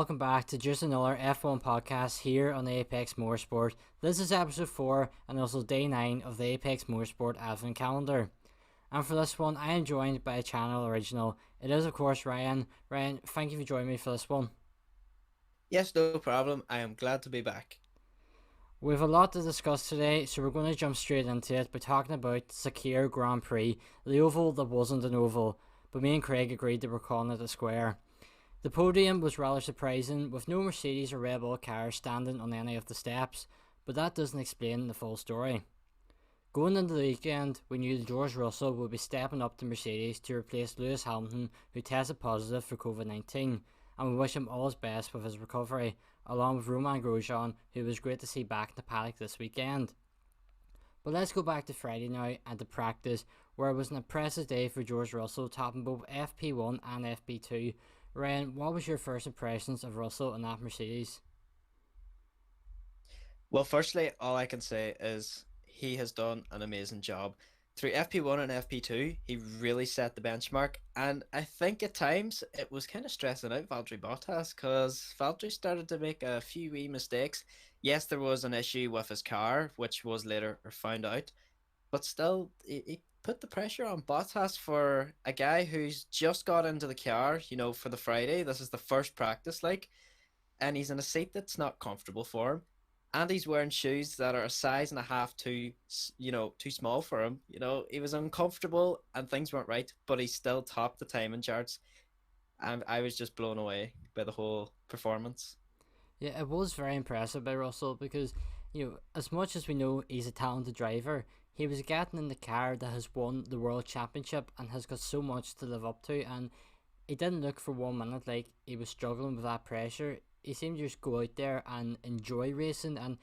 welcome back to just another F1 podcast here on the Apex Motorsport. This is episode 4 and also day 9 of the Apex Motorsport Advent Calendar. And for this one, I am joined by a channel original. It is, of course, Ryan. Ryan, thank you for joining me for this one. Yes, no problem. I am glad to be back. We have a lot to discuss today, so we're going to jump straight into it by talking about Sakhir Grand Prix, the oval that wasn't an oval, but me and Craig agreed that we're calling it a square. The podium was rather surprising, with no Mercedes or Red Bull cars standing on any of the steps, but that doesn't explain the full story. Going into the weekend, we knew that George Russell would be stepping up to Mercedes to replace Lewis Hamilton, who tested positive for COVID-19, and we wish him all his best with his recovery, along with Romain Grosjean, who was great to see back in the paddock this weekend. But let's go back to Friday now and to practice, where it was an impressive day for George Russell, topping both FP1 and FP2. Ryan, what was your first impressions of Russell and that Mercedes? Well, firstly, all I can say is he has done an amazing job. Through FP1 and FP2, he really set the benchmark, and I think at times it was kind of stressing out Valtteri Bottas because Valtteri started to make a few wee mistakes. Yes, there was an issue with his car, which was later found out, but still, he put the pressure on Bottas for a guy who's just got into the car, for the Friday. This is the first practice, and he's in a seat that's not comfortable for him. And he's wearing shoes that are a size and a half too small for him. He was uncomfortable and things weren't right, but he still topped the timing charts. And I was just blown away by the whole performance. Yeah, it was very impressive by Russell because, as much as we know he's a talented driver, he was getting in the car that has won the World Championship and has got so much to live up to, and he didn't look for 1 minute like he was struggling with that pressure. He seemed to just go out there and enjoy racing, and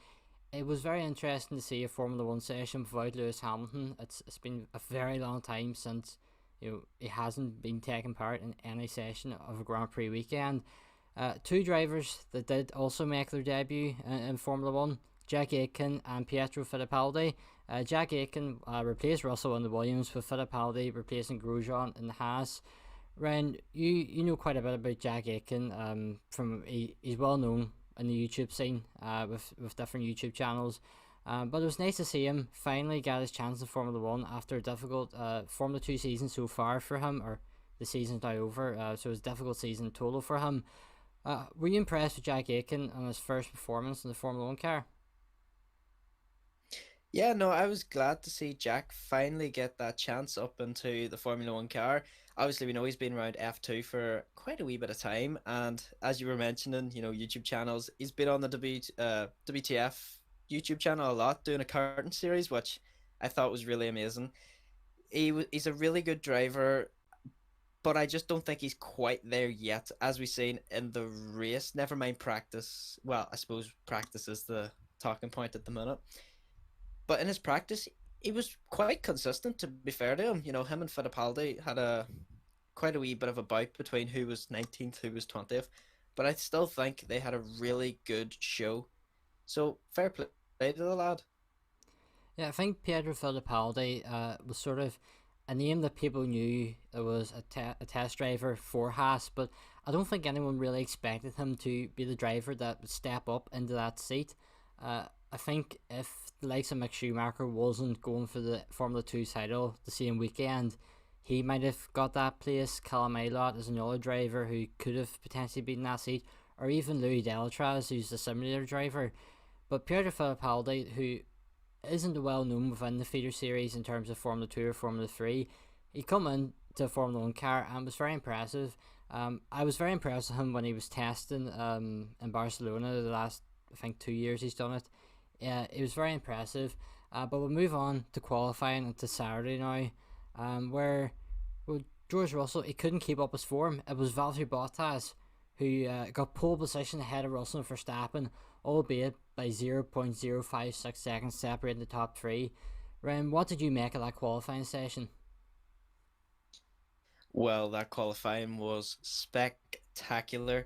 it was very interesting to see a Formula 1 session without Lewis Hamilton. It's been a very long time since he hasn't been taking part in any session of a Grand Prix weekend. Two drivers that did also make their debut in Formula 1, Jack Aiken and Pietro Fittipaldi. Jack Aiken replaced Russell in the Williams, with Fittipaldi replacing Grosjean in the Haas. Ryan, you know quite a bit about Jack Aiken. He's well known in the YouTube scene with different YouTube channels. But it was nice to see him finally get his chance in Formula 1 after a difficult Formula 2 season so far for him, or the season's now over, so it was a difficult season total for him. Were you impressed with Jack Aiken on his first performance in the Formula 1 car? Yeah, no, I was glad to see Jack finally get that chance up into the Formula One car. Obviously, we know he's been around F2 for quite a wee bit of time, and as you were mentioning, YouTube channels, he's been on the WTF YouTube channel a lot, doing a karting series, which I thought was really amazing. He's a really good driver, but I just don't think he's quite there yet, as we've seen in the race. Never mind practice. Well, I suppose practice is the talking point at the minute. But in his practice, he was quite consistent, to be fair to him. Him and Fittipaldi had a quite a wee bit of a bout between who was 19th, who was 20th. But I still think they had a really good show. So fair play to the lad. Yeah, I think Pietro Fittipaldi was sort of a name that people knew it was a test driver for Haas, but I don't think anyone really expected him to be the driver that would step up into that seat. I think if the likes of Mick Schumacher wasn't going for the Formula 2 title the same weekend, he might have got that place. Callum Aylott is another driver who could have potentially been in that seat, or even Louis Delatraz, who's the simulator driver. But Pietro Fittipaldi, who isn't well known within the feeder series in terms of Formula 2 or Formula 3, he come into a Formula 1 car and was very impressive. I was very impressed with him when he was testing in Barcelona the last, I think, 2 years he's done it. It was very impressive. But we'll move on to qualifying and to Saturday now, where George Russell, he couldn't keep up his form. It was Valtteri Bottas who got pole position ahead of Russell and Verstappen, albeit by 0.056 seconds separating the top three. Ryan, what did you make of that qualifying session? Well, that qualifying was spectacular.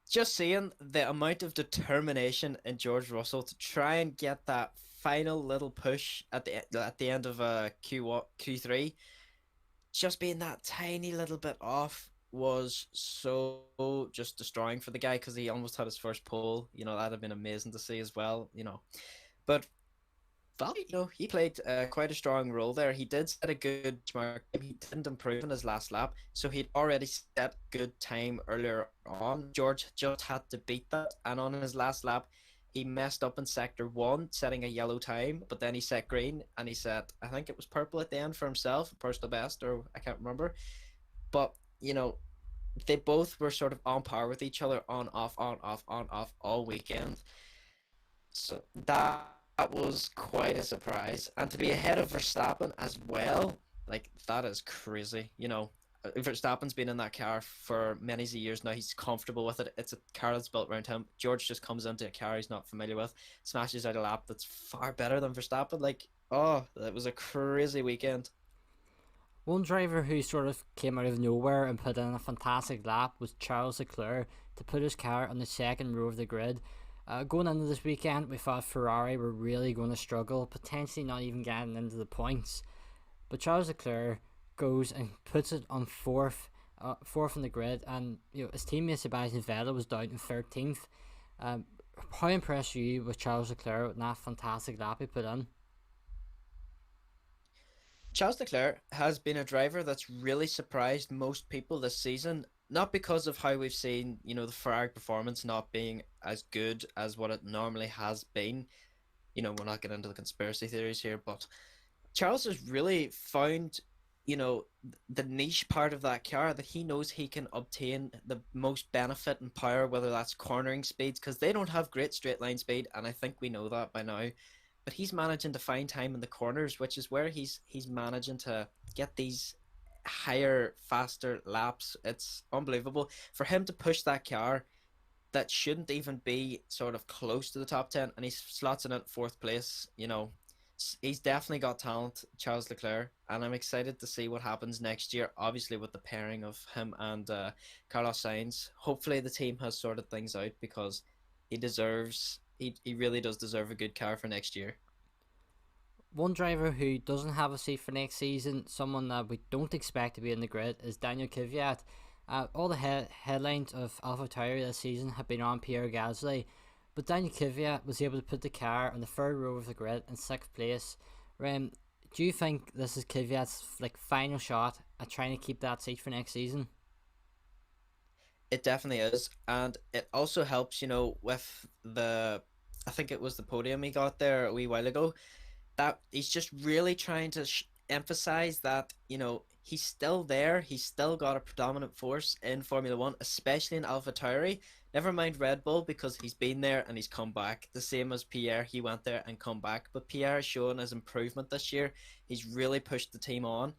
Just seeing the amount of determination in George Russell to try and get that final little push at the end of Q3, just being that tiny little bit off, was so just destroying for the guy because he almost had his first pole. That'd have been amazing to see as well. But Valley, he played quite a strong role there. He did set a good benchmark time. He didn't improve in his last lap, so he'd already set good time earlier on. George just had to beat that, and on his last lap, he messed up in sector one, setting a yellow time, but then he set green, and he set, I think it was purple at the end for himself, personal best, or I can't remember. But, they both were sort of on par with each other, on, off, on, off, on, off, all weekend. So that was quite a surprise. And to be ahead of Verstappen as well, like that is crazy. Verstappen's been in that car for many years now. He's comfortable with it. It's a car that's built around him. George just comes into a car he's not familiar with, smashes out a lap that's far better than Verstappen. Like, oh, that was a crazy weekend. One driver who sort of came out of nowhere and put in a fantastic lap was Charles Leclerc to put his car on the second row of the grid. Going into this weekend, we thought Ferrari were really going to struggle, potentially not even getting into the points. But Charles Leclerc goes and puts it on fourth in the grid, and his teammate Sebastian Vettel was down in 13th. How impressed were you with Charles Leclerc with that fantastic lap he put in? Charles Leclerc has been a driver that's really surprised most people this season, not because of how we've seen, the Ferrari performance not being as good as what it normally has been. We're not getting into the conspiracy theories here, but Charles has really found, the niche part of that car that he knows he can obtain the most benefit and power, whether that's cornering speeds, because they don't have great straight line speed, and I think we know that by now. But he's managing to find time in the corners, which is where he's managing to get these higher, faster laps. It's unbelievable for him to push that car that shouldn't even be sort of close to the top 10, and he slots in at fourth place. He's definitely got talent, Charles Leclerc, and I'm excited to see what happens next year. Obviously, with the pairing of him and Carlos Sainz, hopefully the team has sorted things out because he really does deserve a good car for next year. One driver who doesn't have a seat for next season, someone that we don't expect to be in the grid, is Daniel Kvyat. All the headlines of AlphaTauri this season have been on Pierre Gasly, but Daniel Kvyat was able to put the car on the third row of the grid in sixth place. Rem, do you think this is Kvyat's final shot at trying to keep that seat for next season? It definitely is, and it also helps, with I think it was the podium he got there a wee while ago. That he's just really trying to emphasize that he's still there. He's still got a predominant force in Formula One, especially in AlphaTauri. Never mind Red Bull because he's been there and he's come back. The same as Pierre, he went there and come back. But Pierre has shown his improvement this year. He's really pushed the team on.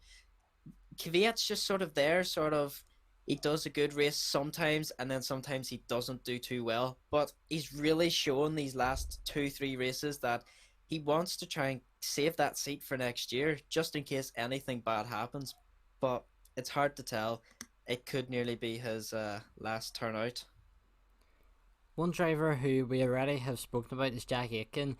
Kvyat's just sort of there, sort of. He does a good race sometimes, and then sometimes he doesn't do too well. But he's really shown these last 2, 3 races that he wants to try and save that seat for next year, just in case anything bad happens. But it's hard to tell. It could nearly be his last turn out. One driver who we already have spoken about is Jack Aiken.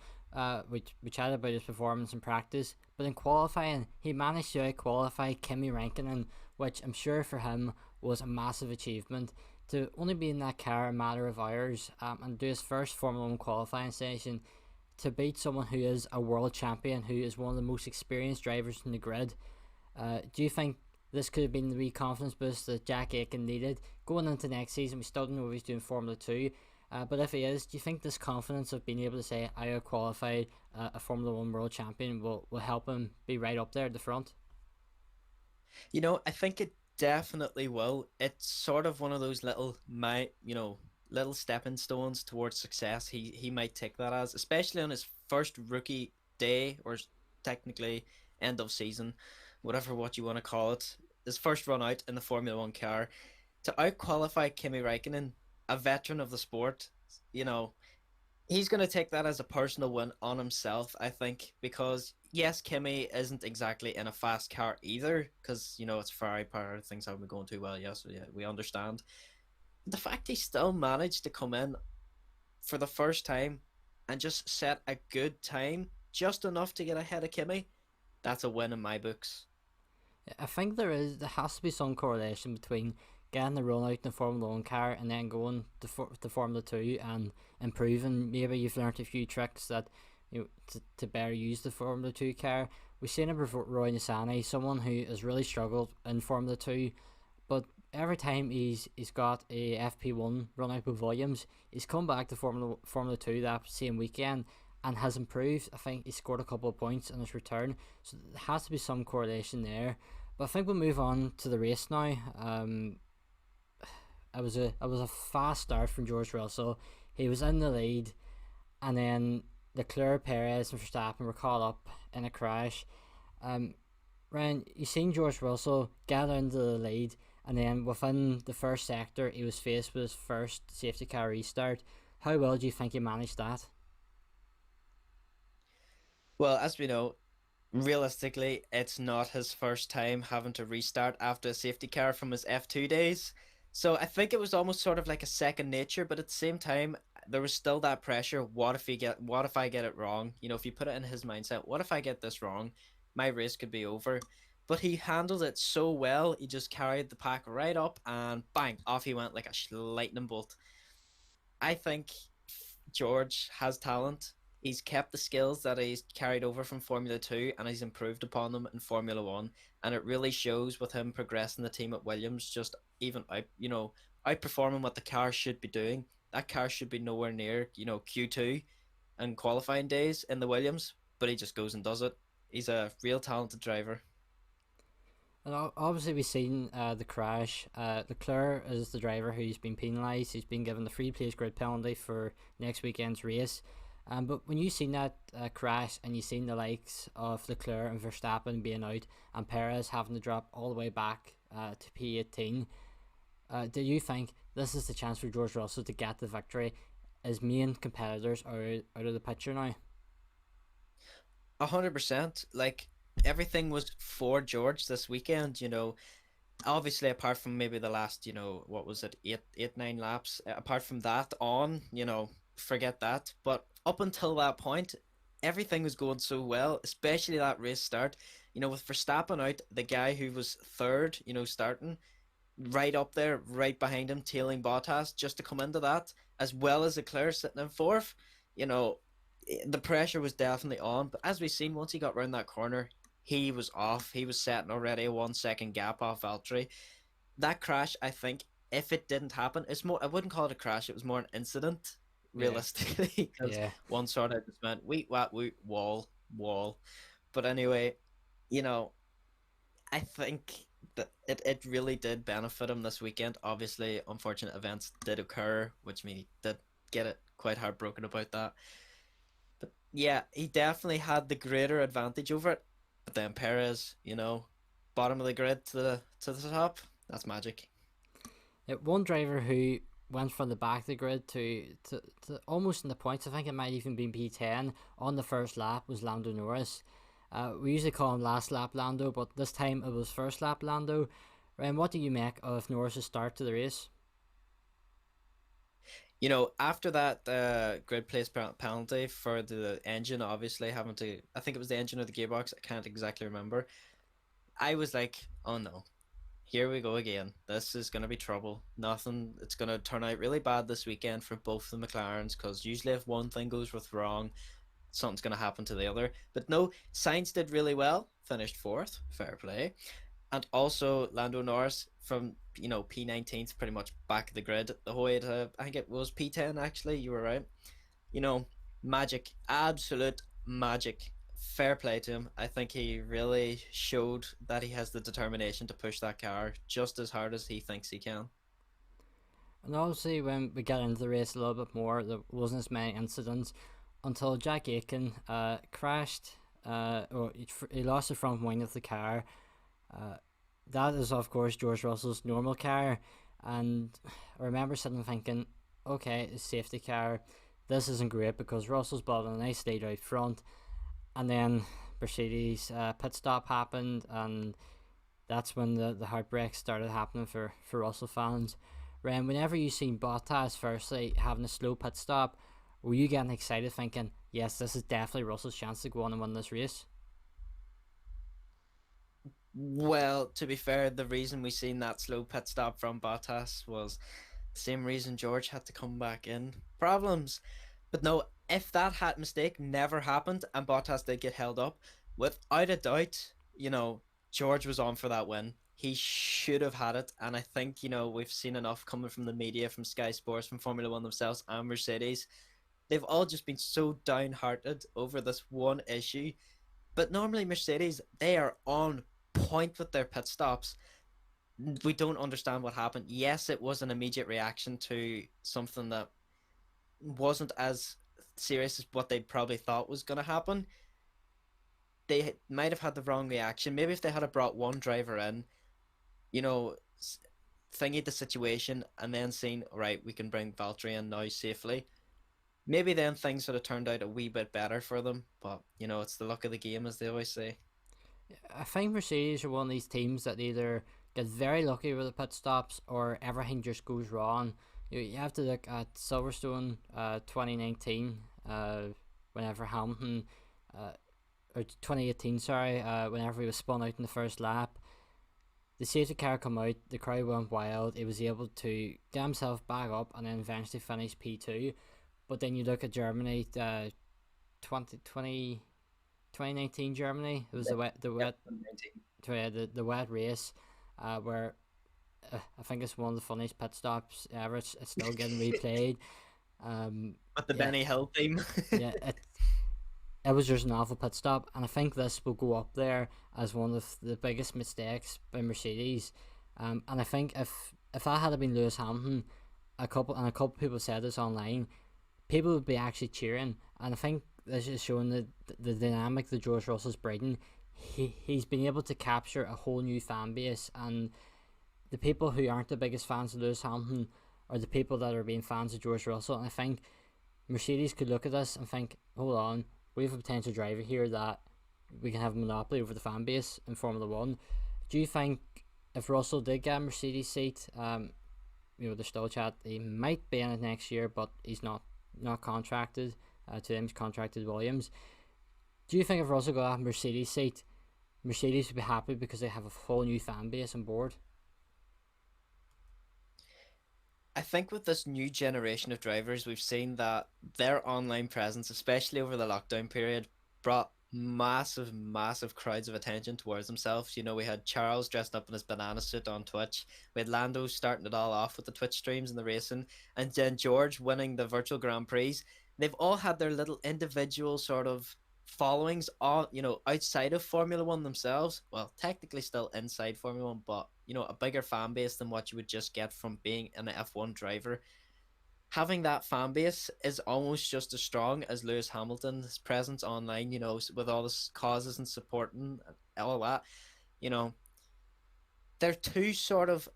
We chatted about his performance in practice, but in qualifying, he managed to out-qualify Kimi Räikkönen, which I'm sure for him was a massive achievement. To only be in that car a matter of hours and do his first Formula 1 qualifying session, to beat someone who is a world champion, who is one of the most experienced drivers in the grid. Do you think this could have been the wee confidence boost that Jack Aiken needed going into next season? We still don't know if he's doing Formula 2, but if he is, do you think this confidence of being able to say I have qualified a Formula 1 world champion will help him be right up there at the front? I think it definitely will. It's sort of one of those little stepping stones towards success. He might take that as, especially on his first rookie day, or technically end of season, whatever what you want to call it. His first run out in the Formula One car to out qualify Kimi Räikkönen, a veteran of the sport. You know, he's going to take that as a personal win on himself, I think, because yes, Kimi isn't exactly in a fast car either, because it's Ferrari power, things haven't been going too well. Yes, yeah, we understand. The fact he still managed to come in for the first time and just set a good time, just enough to get ahead of Kimi, that's a win in my books. I think there has to be some correlation between getting the run out in the Formula 1 car and then going to Formula 2 and improving. Maybe you've learned a few tricks that to better use the Formula 2 car. We've seen it with Roy Nissany, someone who has really struggled in Formula 2, but every time he's got a FP1 run out with Williams, he's come back to Formula 2 that same weekend and has improved. I think he scored a couple of points in his return, so there has to be some correlation there. But I think we'll move on to the race now. It was a fast start from George Russell. He was in the lead, and then Clare, Perez and Verstappen were caught up in a crash. Ryan, you seen George Russell gather into the lead, and then within the first sector, he was faced with his first safety car restart. How well do you think he managed that? Well, as we know, realistically, it's not his first time having to restart after a safety car from his F2 days. So I think it was almost sort of like a second nature, but at the same time, there was still that pressure. What if I get it wrong? If you put it in his mindset, what if I get this wrong? My race could be over. But he handled it so well. He just carried the pack right up and bang, off he went like a lightning bolt. I think George has talent. He's kept the skills that he's carried over from Formula 2 and he's improved upon them in Formula 1. And it really shows with him progressing the team at Williams, just even outperforming what the car should be doing. That car should be nowhere near, Q2 and qualifying days in the Williams, but he just goes and does it. He's a real talented driver. And obviously, we've seen the crash. Leclerc is the driver who's been penalised. He's been given the free place grid penalty for next weekend's race. But when you seen that crash and you seen the likes of Leclerc and Verstappen being out and Perez having to drop all the way back to P18, do you think this is the chance for George Russell to get the victory? His main competitors are out of the picture now. 100%. Like, everything was for George this weekend. Obviously, apart from maybe the last, what was it, 9 laps. Apart from that, forget that. But up until that point, everything was going so well, especially that race start. With Verstappen out, the guy who was third, starting right up there, right behind him, tailing Bottas, just to come into that, as well as Leclerc sitting in fourth. The pressure was definitely on. But as we've seen, once he got round that corner, he was off. He was setting already a 1 second gap off Valtteri. That crash, I think, if it didn't happen, it's more. I wouldn't call it a crash. It was more an incident, realistically, because one sort of just went wheat, wall. But anyway, I think that it really did benefit him this weekend. Obviously, unfortunate events did occur, which me did get it quite heartbroken about that. But yeah, he definitely had the greater advantage over it. But then Perez, bottom of the grid to the top, that's magic. Yeah, one driver who went from the back of the grid to almost in the points, I think it might even be P10 on the first lap, was Lando Norris. We usually call him last lap Lando, but this time it was first lap Lando. And what do you make of Norris's start to the race? After that grid place penalty for the engine, obviously having to, I think it was the engine or the gearbox, I can't exactly remember. I was like, oh no, here we go again. This is going to be trouble. It's going to turn out really bad this weekend for both the McLarens, because usually if one thing goes wrong, something's going to happen to the other. But no, Sainz did really well, finished fourth, fair play. And also Lando Norris from, P19's pretty much back of the grid the whole way to, I think it was P10 actually, you were right. Magic, absolute magic. Fair play to him. I think he really showed that he has the determination to push that car just as hard as he thinks he can. And obviously when we got into the race a little bit more, there wasn't as many incidents until Jack Aiken crashed, or he lost the front wing of the car. That is, of course, George Russell's normal car, and I remember sitting thinking, okay, it's safety car, this isn't great because Russell's bought a nice lead out front, and then Mercedes pit stop happened, and that's when the heartbreak started happening for Russell fans. Ren, whenever you seen Bottas firstly having a slow pit stop, were you getting excited thinking, yes, this is definitely Russell's chance to go on and win this race? Well, to be fair, the reason we seen that slow pit stop from Bottas was the same reason George had to come back in. Problems. But no, if that hat mistake never happened and Bottas did get held up, without a doubt, George was on for that win. He should have had it. And I think, we've seen enough coming from the media, from Sky Sports, from Formula One themselves, and Mercedes. They've all just been so downhearted over this one issue. But normally, Mercedes, they are on point with their pit stops. We don't understand what happened. Yes, it was an immediate reaction to something that wasn't as serious as what they probably thought was going to happen. They might have had the wrong reaction. Maybe if they had brought one driver in, you know, thingied the situation and then seen, right, we can bring Valtteri in now safely. Maybe then things would have turned out a wee bit better for them. But, it's the luck of the game, as they always say. I think Mercedes are one of these teams that either get very lucky with the pit stops or everything just goes wrong. You have to look at Silverstone 2019, whenever Hamilton, or 2018, sorry, whenever he was spun out in the first lap. The safety car come out, the crowd went wild, he was able to get himself back up and then eventually finish P2. But then you look at Germany, 2019 Germany. It was the wet race, where I think it's one of the funniest pit stops ever. It's still getting replayed. But the Yeah, Benny Hill team. yeah. It was just an awful pit stop, and I think this will go up there as one of the biggest mistakes by Mercedes. And I think if that had been Lewis Hamilton, a couple people said this online, people would be actually cheering. And I think this is showing the dynamic that George Russell's bringing. He's been able to capture a whole new fan base, and the people who aren't the biggest fans of Lewis Hamilton are the people that are being fans of George Russell. And I think Mercedes could look at this and think, hold on, we have a potential driver here that we can have a monopoly over the fan base in Formula One. Do you think if Russell did get a Mercedes seat, there's still chat he might be in it next year, but he's not contracted to them. He's contracted Williams. Do you think if Russell got a Mercedes seat, Mercedes would be happy because they have a whole new fan base on board? I think with this new generation of drivers, we've seen that their online presence, especially over the lockdown period, brought massive, massive crowds of attention towards themselves. We had Charles dressed up in his banana suit on Twitch. We had Lando starting it all off with the Twitch streams and the racing, and then George winning the virtual Grand Prix. They've all had their little individual sort of followings all outside of Formula One themselves. Well, technically still inside Formula One, but a bigger fan base than what you would just get from being an F1 driver. Having that fan base is almost just as strong as Lewis Hamilton's presence online, with all the causes and supporting all that. You know, they're two sort of,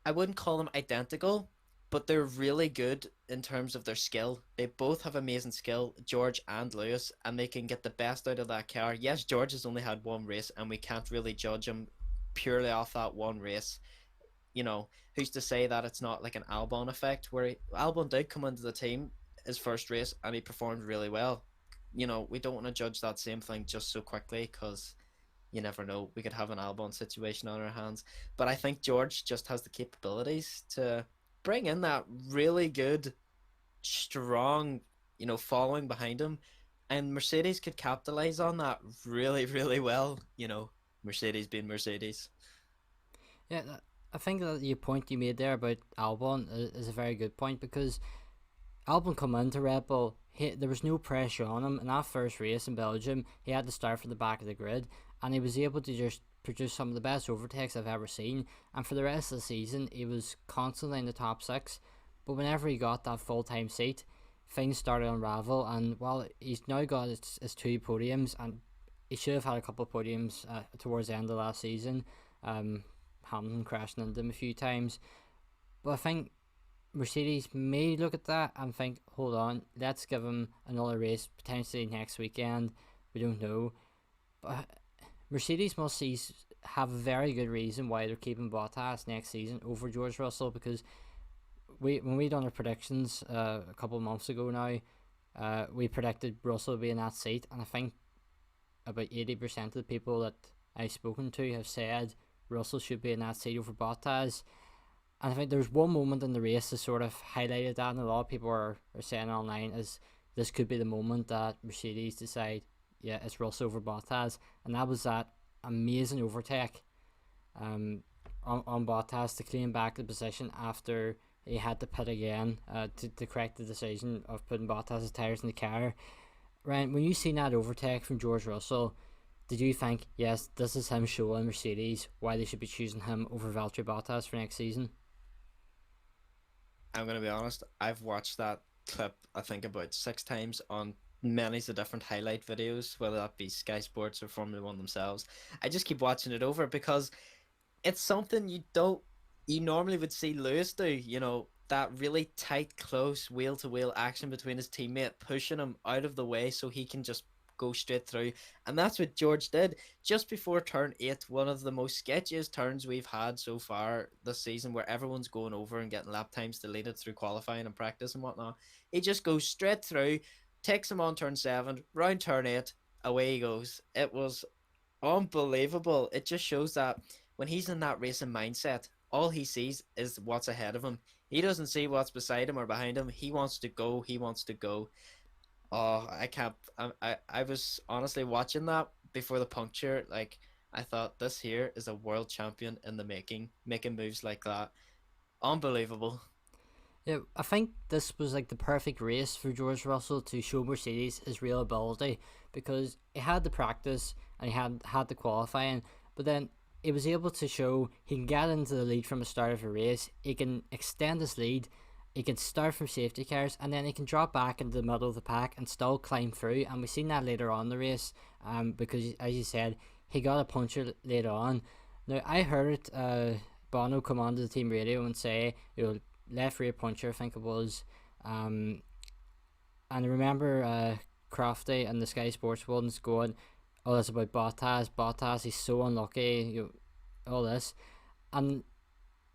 I wouldn't call them identical, but they're really good in terms of their skill. They both have amazing skill, George and Lewis, and they can get the best out of that car. Yes, George has only had one race, and we can't really judge him purely off that one race. Who's to say that it's not like an Albon effect, where Albon did come into the team his first race and he performed really well. We don't want to judge that same thing just so quickly, because you never know. We could have an Albon situation on our hands. But I think George just has the capabilities to bring in that really good, strong, following behind him. And Mercedes could capitalize on that really, really well. Mercedes being Mercedes. Yeah, I think that the point you made there about Albon is a very good point, because Albon come into Red Bull, there was no pressure on him. In that first race in Belgium, he had to start from the back of the grid, and he was able to just produce some of the best overtakes I've ever seen. And for the rest of the season, he was constantly in the top six. But whenever he got that full-time seat, things started to unravel. And while he's now got his two podiums, and he should have had a couple of podiums towards the end of last season, Hamilton crashing into him a few times. But I think Mercedes may look at that and think, hold on, let's give him another race potentially next weekend. We don't know. But Mercedes must have a very good reason why they're keeping Bottas next season over George Russell, because when we done our predictions a couple of months ago now, we predicted Russell would be in that seat, and I think about 80% of the people that I've spoken to have said Russell should be in that seat over Bottas. And I think there's one moment in the race that sort of highlighted that, and a lot of people are saying online is this could be the moment that Mercedes decide, yeah, it's Russell over Bottas, and that was that amazing overtake um, on Bottas to claim back the position after he had to pit again to correct the decision of putting Bottas' tyres in the car. Ryan, when you seen that overtake from George Russell, did you think, yes, this is him showing Mercedes why they should be choosing him over Valtteri Bottas for next season? I'm gonna be honest. I've watched that clip I think about 6 times on many of the different highlight videos, whether that be Sky Sports or Formula One themselves. I just keep watching it over because it's something you normally would see Lewis do, that really tight, close wheel to wheel action between his teammate, pushing him out of the way so he can just go straight through. And that's what George did just before turn 8, one of the most sketchiest turns we've had so far this season, where everyone's going over and getting lap times deleted through qualifying and practice and whatnot. He just goes straight through, takes him on turn 7, round turn 8, away he goes. It was unbelievable. It just shows that when he's in that racing mindset, all he sees is what's ahead of him. He doesn't see what's beside him or behind him. He wants to go. He wants to go. Oh, I can't. I was honestly watching that before the puncture. Like, I thought this here is a world champion in the making moves like that. Unbelievable. Yeah, I think this was like the perfect race for George Russell to show Mercedes his real ability, because he had the practice and he had the qualifying, but then he was able to show he can get into the lead from the start of a race. He can extend his lead. He can start from safety cars, and then he can drop back into the middle of the pack and still climb through. And we've seen that later on in the race, because as you said, he got a puncture later on. Now I heard Bono come onto the team radio and say, left rear puncture, I think it was. And I remember Crofty and the Sky Sports ones going, oh, that's about Bottas. Bottas, he's so unlucky, all this. And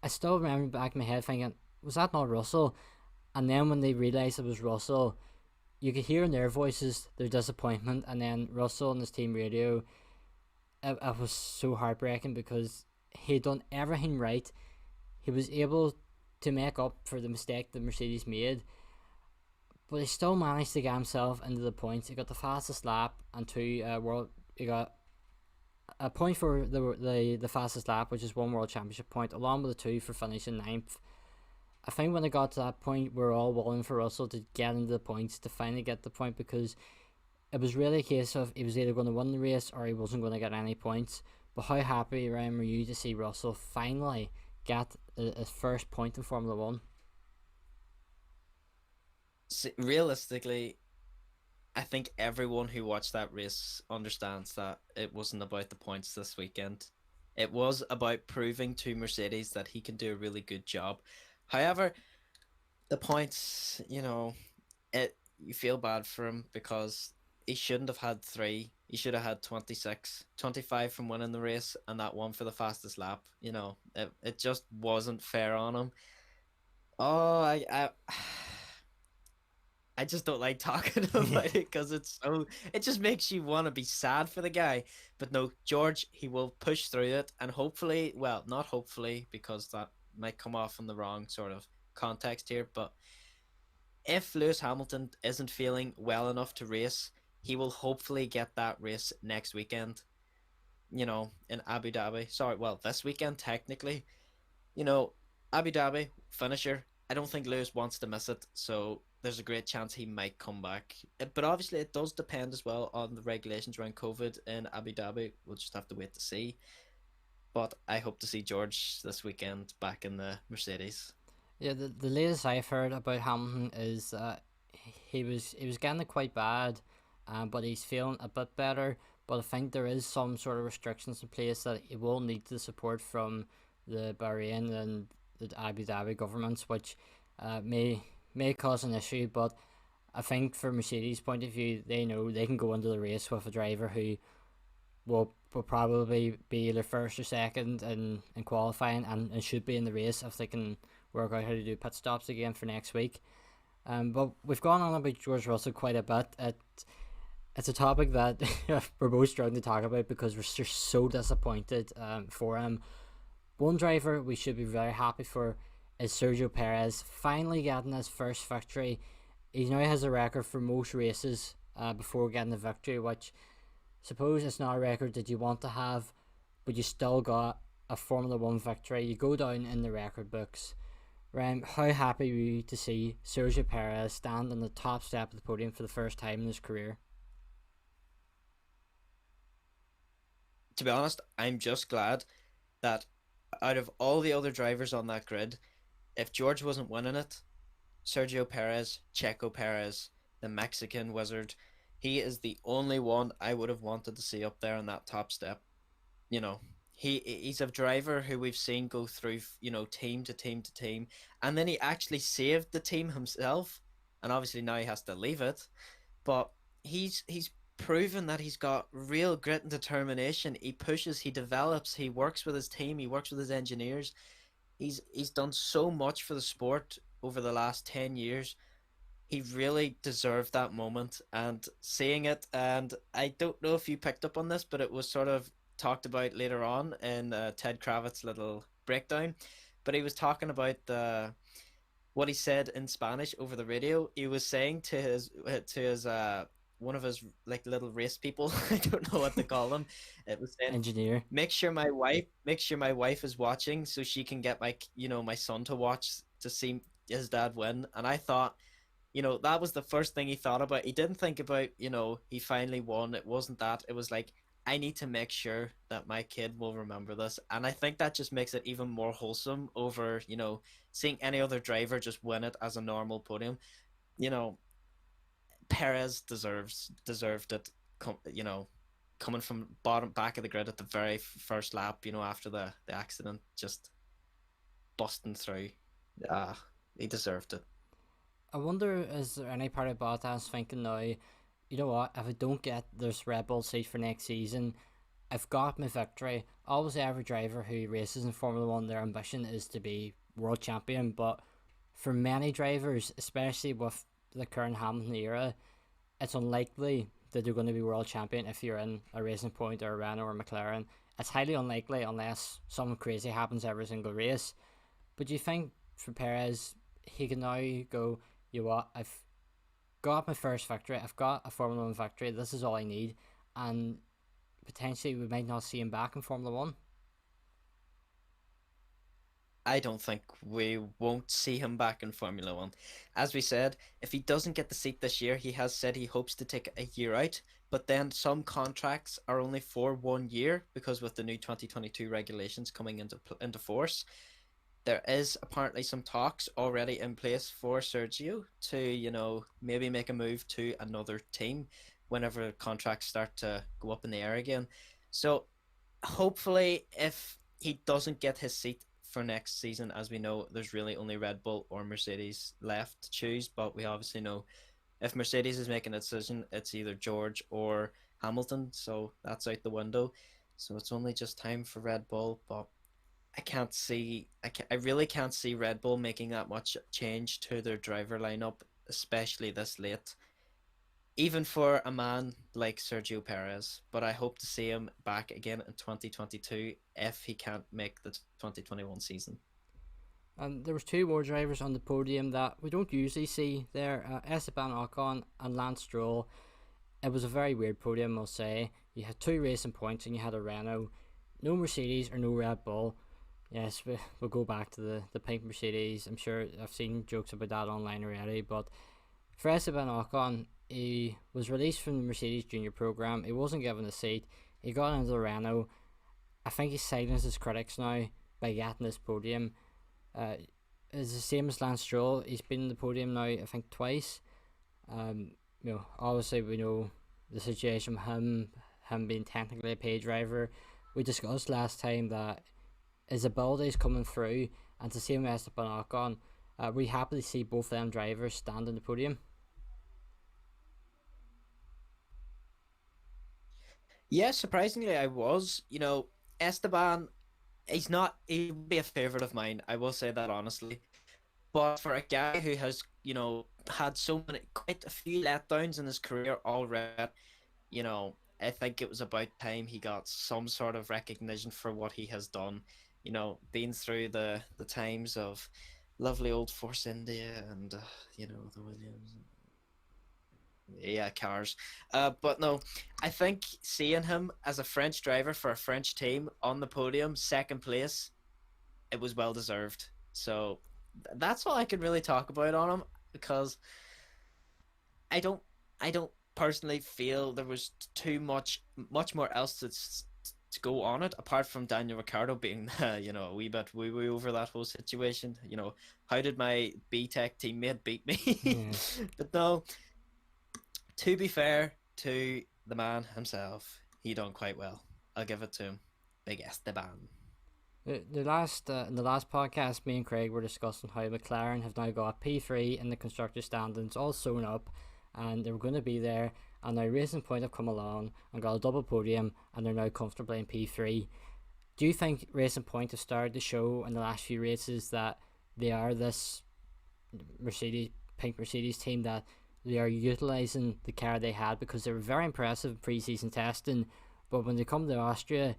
I still remember back in my head thinking, was that not Russell? And then when they realised it was Russell, you could hear in their voices their disappointment. And then Russell on his team radio, it was so heartbreaking because he'd done everything right. He was able to make up for the mistake that Mercedes made, but he still managed to get himself into the points. He got the fastest lap and he got a point for the fastest lap, which is one world championship point, along with the 2 for finishing 9th. I think when it got to that point, we were all willing for Russell to get into the points, to finally get the point, because it was really a case of he was either going to win the race or he wasn't going to get any points. But how happy, Ryan, were you to see Russell finally get his first point in Formula One? Realistically, I think everyone who watched that race understands that it wasn't about the points this weekend. It was about proving to Mercedes that he can do a really good job. However, the points, you feel bad for him because he shouldn't have had 3. He should have had 26, 25 from winning the race, and that one for the fastest lap. It just wasn't fair on him. Oh, I just don't like talking about it because it just makes you want to be sad for the guy. But no, George, he will push through it, and hopefully, well, not hopefully, because that might come off in the wrong sort of context here, but if Lewis Hamilton isn't feeling well enough to race, he will hopefully get that race next weekend, in Abu Dhabi. Sorry, well, this weekend, technically. Abu Dhabi, finisher. I don't think Lewis wants to miss it, so there's a great chance he might come back. But obviously, it does depend as well on the regulations around COVID in Abu Dhabi. We'll just have to wait to see. But I hope to see George this weekend back in the Mercedes. Yeah, the latest I've heard about Hamilton is he was getting it quite bad, but he's feeling a bit better. But I think there is some sort of restrictions in place that he will need the support from the Bahrain and the Abu Dhabi governments, which may cause an issue. But I think from Mercedes' point of view, they know they can go into the race with a driver who will probably be either first or second in qualifying, and should be in the race if they can work out how to do pit stops again for next week. But we've gone on about George Russell quite a bit. It's a topic that we're both struggling to talk about because we're just so disappointed for him. One driver we should be very happy for is Sergio Perez, finally getting his first victory. He now has a record for most races before getting the victory, which suppose it's not a record that you want to have, but you still got a Formula One victory. You go down in the record books. Ryan, how happy were you to see Sergio Perez stand on the top step of the podium for the first time in his career? To be honest, I'm just glad that out of all the other drivers on that grid, if George wasn't winning it, Sergio Perez, Checo Perez, the Mexican wizard, he is the only one I would have wanted to see up there on that top step. You know, he's a driver who we've seen go through, team to team to team, and then he actually saved the team himself, and obviously now he has to leave it. But he's proven that he's got real grit and determination. He pushes, he develops, he works with his team, he works with his engineers. He's done so much for the sport over the last 10 years. He really deserved that moment, and seeing it, and I don't know if you picked up on this, but it was sort of talked about later on in Ted Kravitz's little breakdown. But he was talking about the what he said in Spanish over the radio. He was saying to his one of his like little race people, I don't know what to call them. It was saying, Engineer. make sure my wife is watching so she can get my son to watch to see his dad win. And I thought, that was the first thing he thought about. He didn't think about, he finally won. It wasn't that. It was like, I need to make sure that my kid will remember this. And I think that just makes it even more wholesome over, seeing any other driver just win it as a normal podium. You know, Perez deserved it. Coming from bottom back of the grid at the very first lap, after the accident, just busting through. Ah, he deserved it. I wonder, is there any part of Bottas thinking now, you know what, if I don't get this Red Bull seat for next season, I've got my victory. Obviously, every driver who races in Formula One, their ambition is to be world champion, but for many drivers, especially with the current Hamilton era, it's unlikely that you're going to be world champion if you're in a Racing Point or a Renault or McLaren. It's highly unlikely unless something crazy happens every single race. But do you think for Perez, he can now go, you know what, I've got my first victory, I've got a Formula One victory, this is all I need, and potentially we might not see him back in Formula One? I don't think we won't see him back in Formula One. As we said, if he doesn't get the seat this year, he has said he hopes to take a year out. But then some contracts are only for 1 year because with the new 2022 regulations coming into force, there is apparently some talks already in place for Sergio to, maybe make a move to another team whenever contracts start to go up in the air again. So hopefully, if he doesn't get his seat for next season, as we know, there's really only Red Bull or Mercedes left to choose. But we obviously know if Mercedes is making a decision, it's either George or Hamilton. So that's out the window. So it's only just time for Red Bull. But I really can't see Red Bull making that much change to their driver lineup, especially this late, even for a man like Sergio Perez. But I hope to see him back again in 2022 if he can't make the 2021 season. And there was two more drivers on the podium that we don't usually see there, Esteban Ocon and Lance Stroll. It was a very weird podium, I'll say. You had two racing points and you had a Renault. No Mercedes or no Red Bull. Yes, we'll go back to the pink Mercedes. I'm sure I've seen jokes about that online already. But for Esteban Ocon, he was released from the Mercedes Junior program. He wasn't given a seat. He got into the Renault. I think he's silenced his critics now by getting this podium. It's the same as Lance Stroll. He's been in the podium now, I think, twice. Obviously we know the situation with him being technically a paid driver. We discussed last time that his ability is coming through, and to see him Esteban Ocon, we happily see both them drivers stand on the podium. Yeah, surprisingly, I was. Esteban, he would be a favorite of mine. I will say that honestly. But for a guy who has, had quite a few letdowns in his career already, I think it was about time he got some sort of recognition for what he has done. Been through the times of lovely old Force India and the Williams, yeah, cars. But no, I think seeing him as a French driver for a French team on the podium, second place, it was well deserved. So that's all I can really talk about on him because I don't I don't personally feel there was too much more else to go on it apart from Daniel Ricciardo being a wee bit woo woo over that whole situation. How did my B Tech teammate beat me? Yeah. But no, to be fair to the man himself, he done quite well. I'll give it to him. Big Esteban. The last in the last podcast, me and Craig were discussing how McLaren have now got P3 in the constructor standings all sewn up, and they were going to be there. And now Racing Point have come along and got a double podium, and they're now comfortably in P3. Do you think Racing Point have started to show in the last few races that they are this Mercedes pink Mercedes team, that they are utilising the car they had, because they were very impressive in pre-season testing, but when they come to Austria,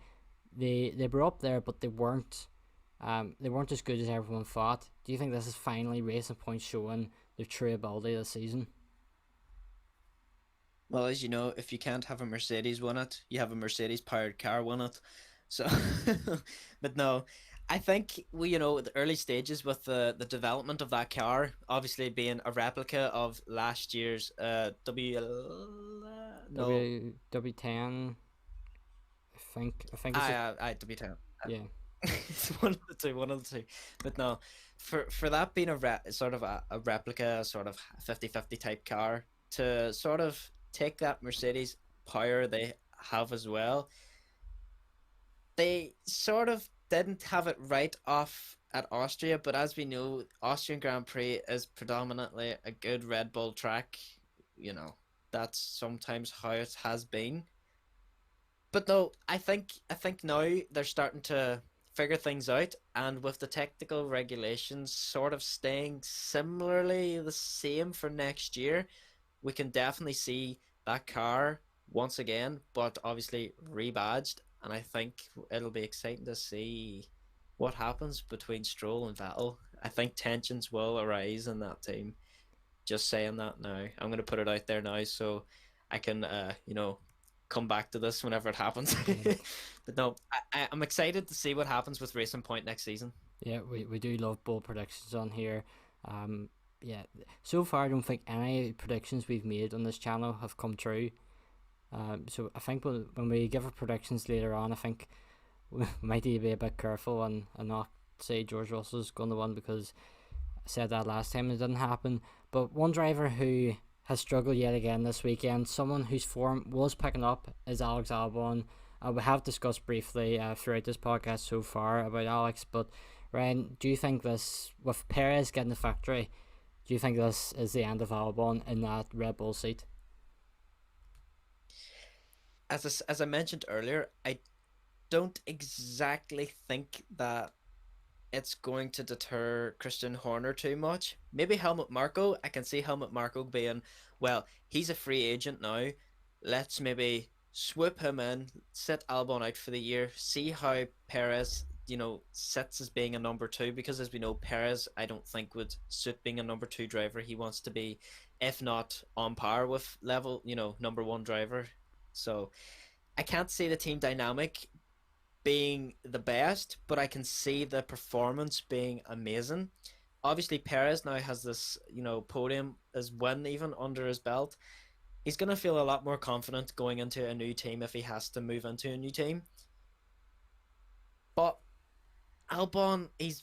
they were up there, but they weren't as good as everyone thought. Do you think this is finally Racing Point showing their true ability this season? Well, as you know, if you can't have a Mercedes win it, you have a Mercedes powered car win it. So, but no, I think the early stages with the development of that car, obviously being a replica of last year's no, W10, I think it's a, W10. yeah. It's one of the two, one of the two. But no, for that being sort of a replica, sort of 50-50 type car, to sort of take that Mercedes power they have as well, they sort of didn't have it right off at Austria, but as we know, Austrian Grand Prix is predominantly a good Red Bull track. You know, that's sometimes how it has been. But no, I think now they're starting to figure things out, and with the technical regulations sort of staying similarly the same for next year, we can definitely see that car once again, but obviously rebadged. And I think it'll be exciting to see what happens between Stroll and Vettel. I think tensions will arise in that team. Just saying that now. I'm going to put it out there now so I can, come back to this whenever it happens. Yeah. But no, I'm excited to see what happens with Racing Point next season. Yeah, we do love bold predictions on here. Um, yeah, so far I don't think any predictions we've made on this channel have come true. So I think when we give our predictions later on, I think we might need to be a bit careful and not say George Russell's going to win, because I said that last time and it didn't happen. But one driver who has struggled yet again this weekend, someone whose form was picking up, is Alex Albon. We have discussed briefly throughout this podcast so far about Alex, but Ryan, do you think this, with Perez getting the factory, do you think this is the end of Albon in that Red Bull seat? As I mentioned earlier, I don't exactly think that it's going to deter Christian Horner too much. Maybe Helmut Marko. I can see Helmut Marko being, well, he's a free agent now. Let's maybe swoop him in, sit Albon out for the year, see how Perez, sits as being a number two. Because as we know, Perez, I don't think would suit being a number two driver. He wants to be, if not on par with level, number one driver. So I can't see the team dynamic being the best, but I can see the performance being amazing. Obviously, Perez now has this, podium as win even under his belt. He's going to feel a lot more confident going into a new team if he has to move into a new team. But Albon, he,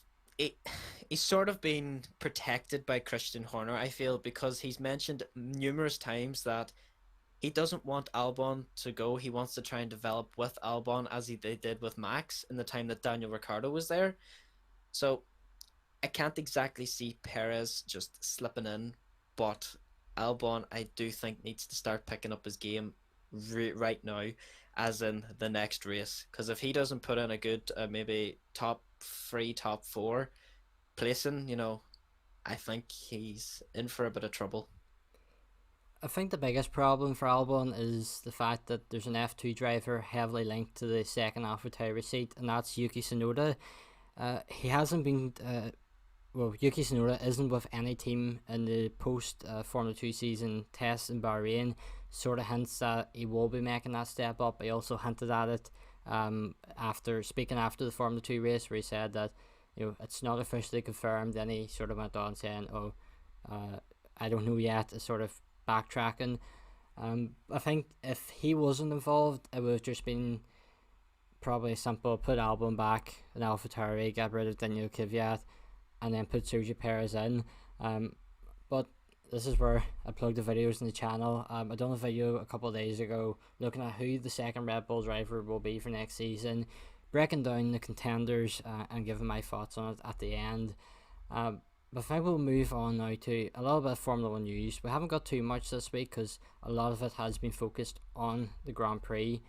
he's sort of been protected by Christian Horner, I feel, because he's mentioned numerous times that he doesn't want Albon to go. He wants to try and develop with Albon as they did with Max in the time that Daniel Ricciardo was there. So I can't exactly see Perez just slipping in, but Albon, I do think, needs to start picking up his game right now, as in the next race. Because if he doesn't put in a good, maybe top three, top four placing, I think he's in for a bit of trouble. I think the biggest problem for Albon is the fact that there's an F2 driver heavily linked to the second AlphaTauri seat, and that's Yuki Tsunoda. He hasn't been. Yuki Tsunoda isn't with any team in the post Formula 2 season test in Bahrain. Sort of hints that he will be making that step up. He also hinted at it after speaking after the Formula 2 race, where he said that it's not officially confirmed. Then he sort of went on saying, "Oh, I don't know yet." It's sort of backtracking. I think if he wasn't involved, it would have just been probably simple: put Albon back in AlphaTauri, get rid of Daniel Kvyat, and then put Sergio Perez in. But this is where I plug the videos in the channel. I done a video a couple of days ago looking at who the second Red Bull driver will be for next season, breaking down the contenders and giving my thoughts on it at the end. But I think we'll move on now to a little bit of Formula 1 news. We haven't got too much this week because a lot of it has been focused on the Grand Prix.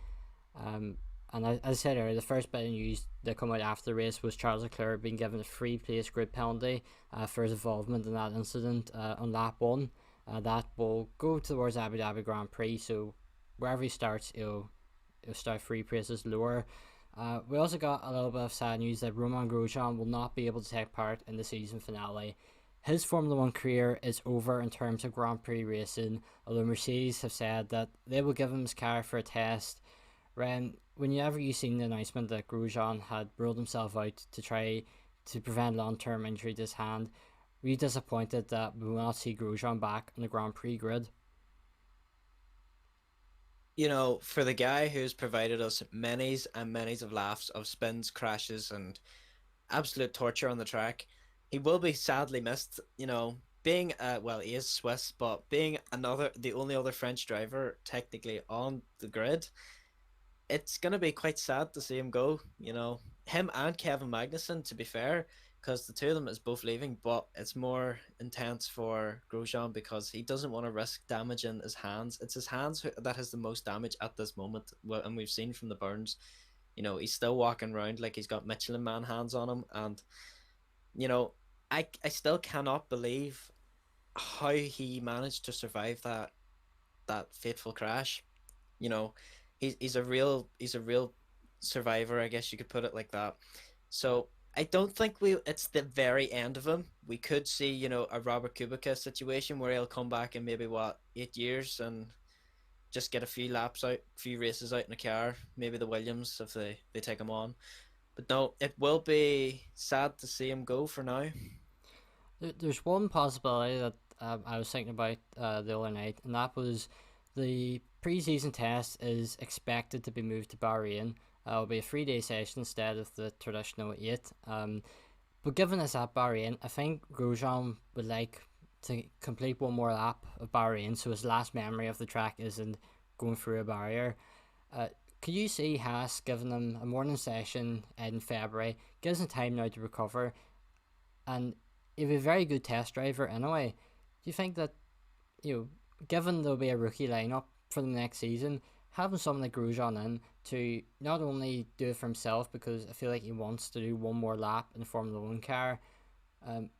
And as I said earlier, the first bit of news that come out after the race was Charles Leclerc being given a free place grid penalty for his involvement in that incident on lap 1. That will go towards Abu Dhabi Grand Prix, so wherever he starts, he'll start free places lower. We also got a little bit of sad news that Romain Grosjean will not be able to take part in the season finale. His Formula 1 career is over in terms of Grand Prix racing, although Mercedes have said that they will give him his car for a test. Whenever you seen the announcement that Grosjean had ruled himself out to try to prevent long-term injury to his hand, were you disappointed that we will not see Grosjean back on the Grand Prix grid? For the guy who's provided us many and many of laughs of spins, crashes, and absolute torture on the track, he will be sadly missed. Being he is Swiss, but being the only other French driver technically on the grid, it's gonna be quite sad to see him go. Him and Kevin Magnussen, to be fair, because the two of them is both leaving, but it's more intense for Grosjean because he doesn't want to risk damaging his hands. It's his hands that has the most damage at this moment, and we've seen from the burns. He's still walking around like he's got Michelin Man hands on him, and I still cannot believe how he managed to survive that fateful crash. He's a real survivor, I guess you could put it like that. So I don't think it's the very end of him. We could see, a Robert Kubica situation where he'll come back in maybe 8 years and just get a few laps out, a few races out in a car, maybe the Williams if they take him on. But no, it will be sad to see him go for now. There's one possibility that I was thinking about the other night, and that was the pre-season test is expected to be moved to Bahrain. It'll be a 3-day session instead of the traditional 8. But given it's at Bahrain, I think Grosjean would like to complete one more lap of Bahrain, so his last memory of the track isn't going through a barrier. Could you see Haas giving him a morning session in February, gives him time now to recover, and he'll be a very good test driver anyway? Do you think that, given there'll be a rookie lineup for the next season, having someone like Grosjean in to not only do it for himself, because I feel like he wants to do one more lap in the Formula 1 car,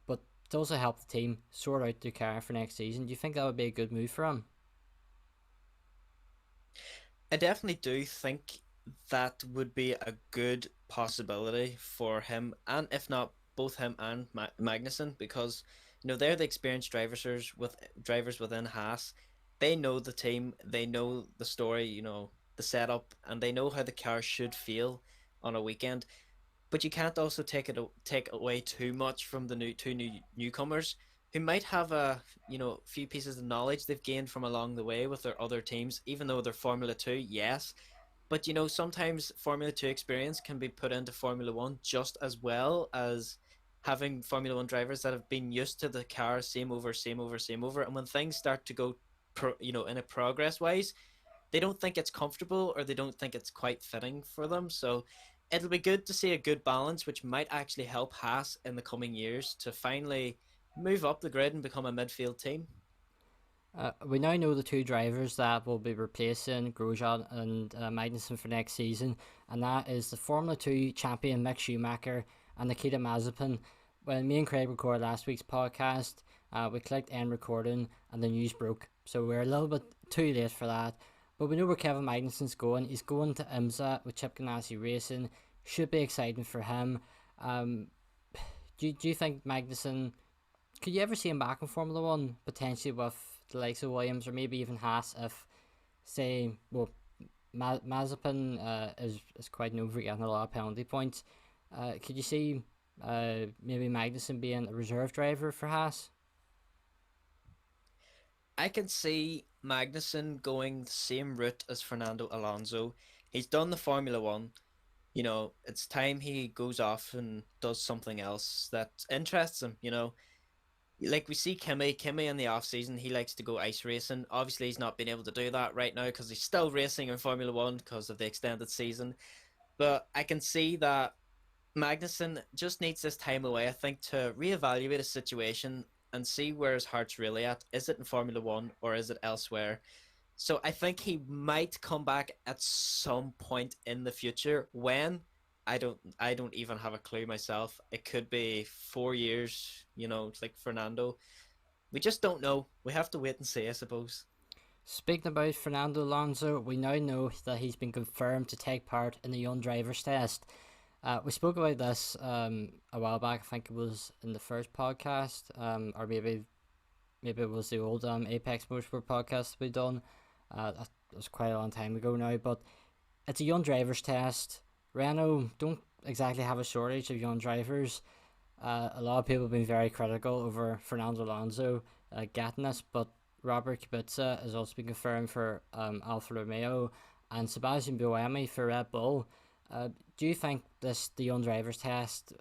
but to also help the team sort out their car for next season, do you think that would be a good move for him? I definitely do think that would be a good possibility for him, and if not both him and Magnussen, because they're the experienced drivers within Haas. They know the team, they know the story, the setup, and they know how the car should feel on a weekend. But you can't also take away too much from the two newcomers who might have a few pieces of knowledge they've gained from along the way with their other teams, even though they're Formula 2, yes. But sometimes Formula 2 experience can be put into Formula 1 just as well as having Formula 1 drivers that have been used to the car same over. And when things start to go in a progress wise, they don't think it's comfortable or they don't think it's quite fitting for them. So it'll be good to see a good balance, which might actually help Haas in the coming years to finally move up the grid and become a midfield team. We now know the two drivers that will be replacing Grosjean and Magnussen for next season, and that is the Formula 2 champion Mick Schumacher and Nikita Mazepin. When me and Craig recorded last week's podcast, We clicked end recording and the news broke, so we're a little bit too late for that. But we know where Kevin Magnussen's going. He's going to IMSA with Chip Ganassi Racing. Should be exciting for him. Um, do you think Magnussen, could you ever see him back in Formula One potentially with the likes of Williams or maybe even Haas if, say, well, Mazepin is quite known for getting a lot of penalty points. Could you see maybe Magnussen being a reserve driver for Haas? I can see Magnussen going the same route as Fernando Alonso. He's done the Formula One. It's time he goes off and does something else that interests him. Like we see Kimmy in the off season, he likes to go ice racing. Obviously, he's not been able to do that right now because he's still racing in Formula One because of the extended season. But I can see that Magnussen just needs this time away, I think, to reevaluate his situation and see where his heart's really at. Is it in Formula One or is it elsewhere? So I think he might come back at some point in the future. When? I don't even have a clue myself. It could be 4 years, like Fernando. We just don't know. We have to wait and see, I suppose. Speaking about Fernando Alonso, we now know that he's been confirmed to take part in the Young Drivers Test. We spoke about this a while back. I think it was in the first podcast, or maybe it was the old Apex Motorsport podcast we done. That was quite a long time ago now, but it's a young drivers test. Renault don't exactly have a shortage of young drivers. A lot of people have been very critical over Fernando Alonso getting this, but Robert Kubica has also been confirmed for Alfa Romeo and Sebastian Buemi for Red Bull. Do you think the young drivers test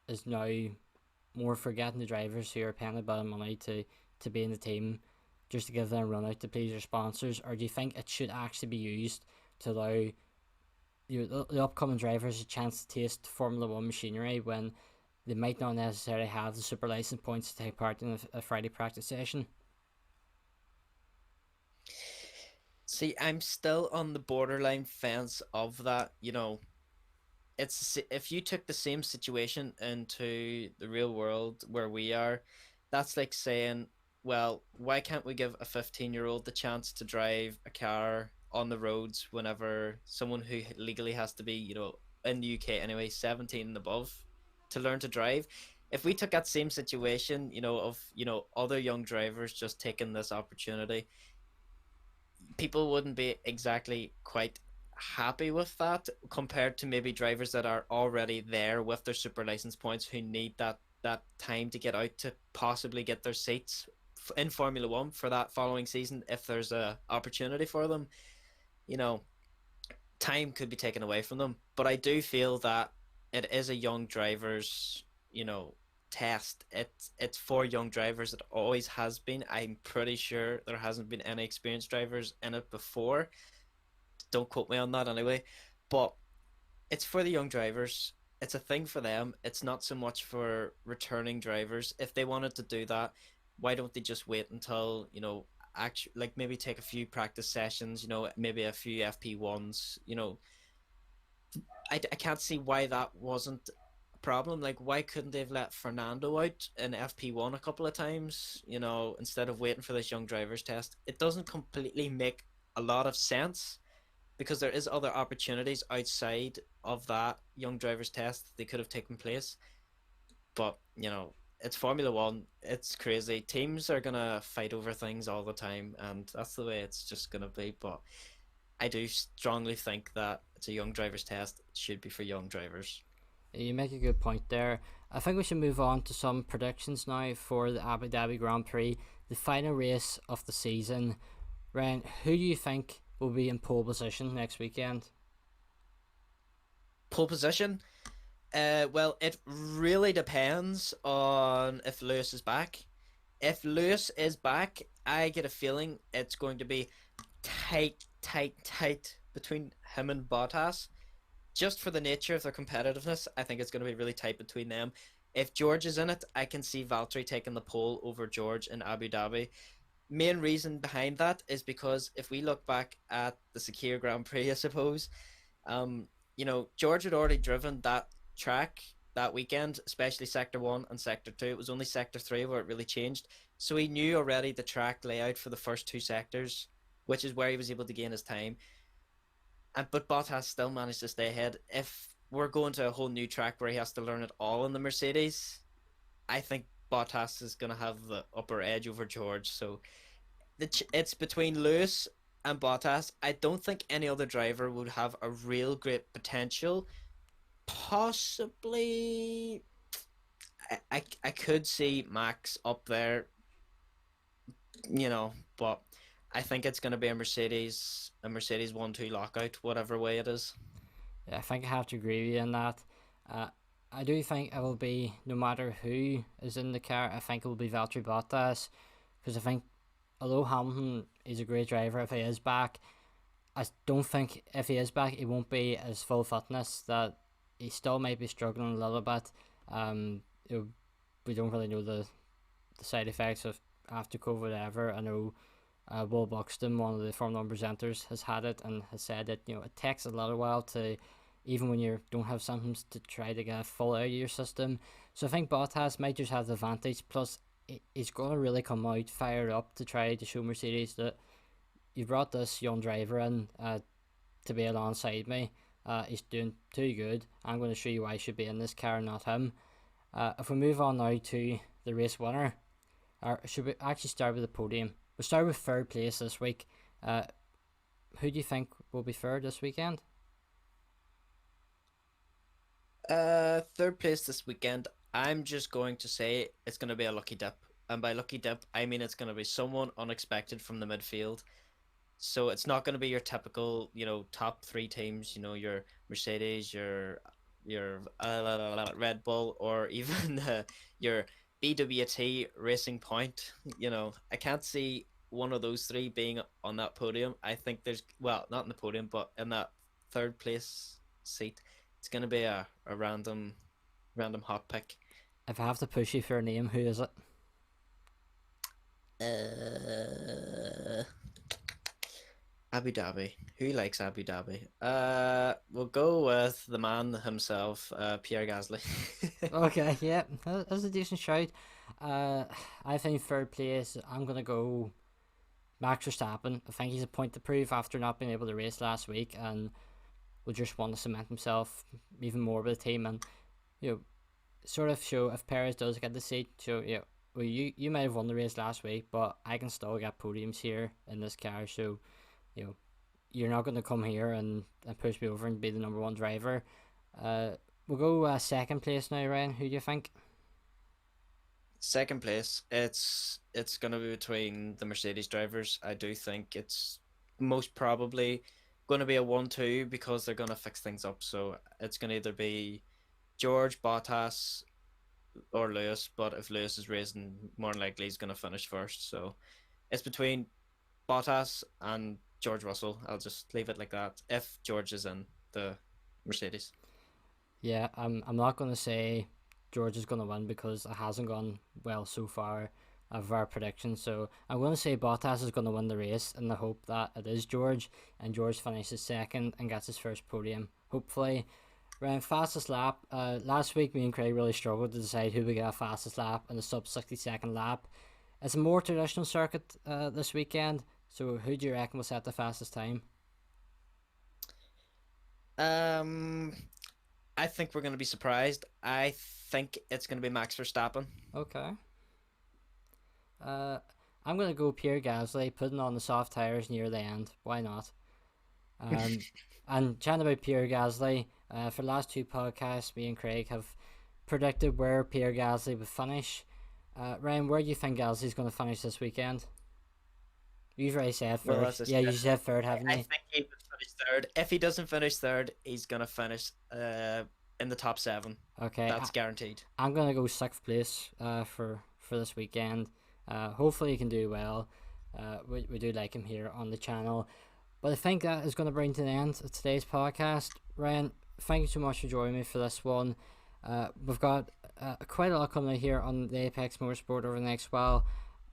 is now more for getting the drivers who are paying a bit of money to be in the team just to give them a run out to please their sponsors, or do you think it should actually be used to allow the upcoming drivers a chance to taste Formula One machinery when they might not necessarily have the super license points to take part in a Friday practice session? See, I'm still on the borderline fence of that. It's if you took the same situation into the real world where we are, that's like saying, well, why can't we give a 15-year-old the chance to drive a car on the roads whenever someone who legally has to be, in the UK anyway, 17 and above to learn to drive? If we took that same situation, of, other young drivers just taking this opportunity, people wouldn't be exactly quite happy with that compared to maybe drivers that are already there with their super license points who need that time to get out to possibly get their seats in Formula One for that following season if there's a opportunity for them. You know, time could be taken away from them, but I do feel that it is a young drivers, test. It's for young drivers. It always has been. I'm pretty sure there hasn't been any experienced drivers in it before. Don't quote me on that anyway. But it's for the young drivers. It's a thing for them. It's not so much for returning drivers. If they wanted to do that, why don't they just wait until, actually, like maybe take a few practice sessions, maybe a few FP1s, I can't see why that wasn't a problem. Like, why couldn't they have let Fernando out in FP1 a couple of times, instead of waiting for this young drivers test? It doesn't completely make a lot of sense because there is other opportunities outside of that young drivers test that they could have taken place. But, it's Formula One. It's crazy. Teams are gonna fight over things all the time, and that's the way it's just gonna be. But I do strongly think that it's a young drivers test. It should be for young drivers. You make a good point there. I think we should move on to some predictions now for the Abu Dhabi Grand Prix, the final race of the season. Ryan, who do you think will be in pole position next weekend? Pole position? Well, it really depends on if Lewis is back. If Lewis is back, I get a feeling it's going to be tight, tight, tight between him and Bottas. Just for the nature of their competitiveness, I think it's going to be really tight between them. If George is in it, I can see Valtteri taking the pole over George in Abu Dhabi. Main reason behind that is because if we look back at the Sakhir Grand Prix, I suppose, George had already driven that track that weekend, especially Sector 1 and Sector 2. It was only Sector 3 where it really changed. So he knew already the track layout for the first two sectors, which is where he was able to gain his time. But Bottas still managed to stay ahead. If we're going to a whole new track where he has to learn it all in the Mercedes, I think Bottas is going to have the upper edge over George. So it's between Lewis and Bottas. I don't think any other driver would have a real great potential. Possibly, I could see Max up there, but I think it's going to be a Mercedes 1-2 lockout, whatever way it is. Yeah, I think I have to agree with you on that. Uh, I do think it will be, no matter who is in the car, I think it will be Valtteri Bottas, because I think although Hamilton is a great driver, if he is back, I don't think if he is back, he won't be as full fitness. That he still might be struggling a little bit. Um, we don't really know the side effects of after COVID ever. I know Will Buxton, one of the Formula One presenters, has had it and has said that it takes a little while to, even when you don't have symptoms, to try to get full out of your system. So I think Bottas might just have the advantage. Plus, he's going to really come out fired up to try to show Mercedes that you brought this young driver in to be alongside me. He's doing too good. I'm going to show you why I should be in this car, not him. If we move on now to the race winner, or should we actually start with the podium? We'll start with third place this week. Who do you think will be third this weekend? Third place this weekend. I'm just going to say it's going to be a lucky dip. And by lucky dip, I mean it's going to be someone unexpected from the midfield. So it's not going to be your typical, top three teams, your Mercedes, your Red Bull, or even your BWT Racing Point. I can't see one of those three being on that podium. I think well, not in the podium, but in that third place seat. It's going to be a random hot pick. If I have to push you for a name, who is it? Abu Dhabi. Who likes Abu Dhabi? We'll go with the man himself, Pierre Gasly. Okay, yeah, that's a decent shout. I think third place, I'm going to go Max Verstappen. I think he's a point to prove after not being able to race last week, and will just want to cement himself even more with the team, and sort of show if Perez does get the seat. So well, you might have won the race last week, but I can still get podiums here in this car. So you're not going to come here and push me over and be the number one driver. We'll go second place now, Ryan. Who do you think? Second place, it's going to be between the Mercedes drivers. I do think it's most probably going to be a 1-2 because they're going to fix things up. So it's going to either be George, Bottas, or Lewis. But if Lewis is racing, more than likely he's going to finish first. So it's between Bottas and George Russell. I'll just leave it like that. If George is in the Mercedes. Yeah, I'm not going to say George is going to win because it hasn't gone well so far of our predictions. So I'm going to say Bottas is going to win the race in the hope that it is George, and George finishes second and gets his first podium, hopefully. Around fastest lap, last week me and Craig really struggled to decide who would get a fastest lap in the sub 60-second lap. It's a more traditional circuit this weekend, so who do you reckon will set the fastest time? I think we're going to be surprised. I think it's going to be Max Verstappen. Okay. I'm going to go Pierre Gasly, putting on the soft tyres near the end. Why not? And chatting about Pierre Gasly, for the last two podcasts, me and Craig have predicted where Pierre Gasly would finish. Ryan, where do you think Gasly's going to finish this weekend? You've already said third. Well, yeah, you said third, haven't you? I think he would finish third. If he doesn't finish third, he's going to finish in the top 7. Okay. That's guaranteed. I'm going to go 6th place for this weekend. Hopefully he can do well. We do like him here on the channel. But I think that is going to bring to the end of today's podcast. Ryan, thank you so much for joining me for this one. We've got quite a lot coming out here on the Apex Motorsport over the next while.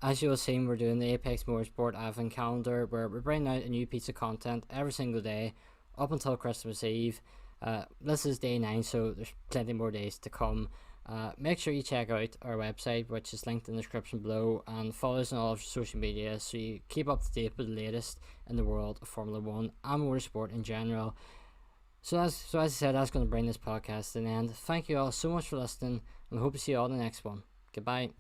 As you will see, we're doing the Apex Motorsport Advent calendar where we're bringing out a new piece of content every single day up until Christmas Eve. This is day 9, so there's plenty more days to come. Make sure you check out our website, which is linked in the description below, and follow us on all of our social media so you keep up to date with the latest in the world of Formula 1 and motorsport in general. So as I said, that's going to bring this podcast to an end. Thank you all so much for listening, and I hope to see you all in the next one. Goodbye.